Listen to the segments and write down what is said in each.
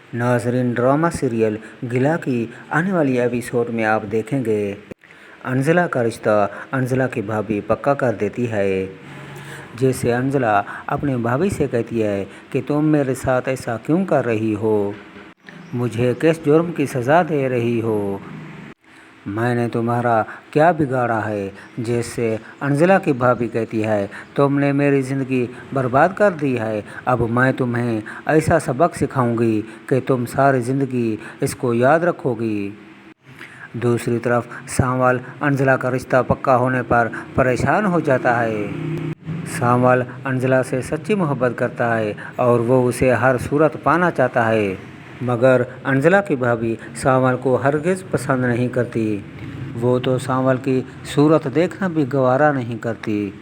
नाज़रीन, drama serial गिला की आने वाली एपिसोड में आप देखेंगे अंजला का रिश्ता अंजला की भाभी पक्का कर देती है। जैसे अंजला अपनी भाभी से कहती है कि तुम मेरे साथ ऐसा क्यों कर रही हो, मुझे किस जुर्म की सज़ा दे रही हो, मैंने तुम्हारा क्या बिगाड़ा है। जैसे अंजला की भाभी कहती है तुमने मेरी ज़िंदगी बर्बाद कर दी है, अब मैं तुम्हें ऐसा सबक सिखाऊंगी कि तुम सारी ज़िंदगी इसको याद रखोगी। दूसरी तरफ सांवल अंजला का रिश्ता पक्का होने पर परेशान हो जाता है। सांवल अंजला से सच्ची मोहब्बत करता है और वो उसे हर सूरत पाना चाहता है, मगर अंजला की भाभी सांवल को हरगिज़ पसंद नहीं करती। वो तो सांवल की सूरत देखना भी गवारा नहीं करती।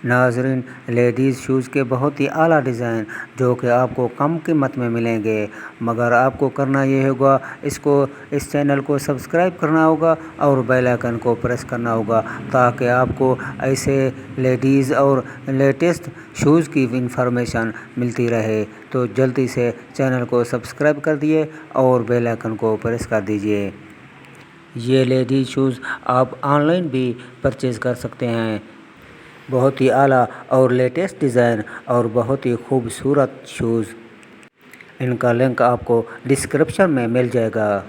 नाज़रीन, लेडीज़ शूज़ के बहुत ही आला डिज़ाइन जो कि आपको कम कीमत में मिलेंगे, मगर आपको करना ये होगा इस चैनल को सब्सक्राइब करना होगा और बेल आइकन को प्रेस करना होगा ताकि आपको ऐसे लेडीज़ और लेटेस्ट शूज़ की इंफॉर्मेशन मिलती रहे। तो जल्दी से चैनल को सब्सक्राइब कर दिए और बेल आइकन को प्रेस कर दीजिए। ये लेडीज़ शूज़ आप ऑनलाइन भी परचेज़ कर सकते हैं। बहुत ही आला और लेटेस्ट डिज़ाइन और बहुत ही खूबसूरत शूज़, इनका लिंक आपको डिस्क्रिप्शन में मिल जाएगा।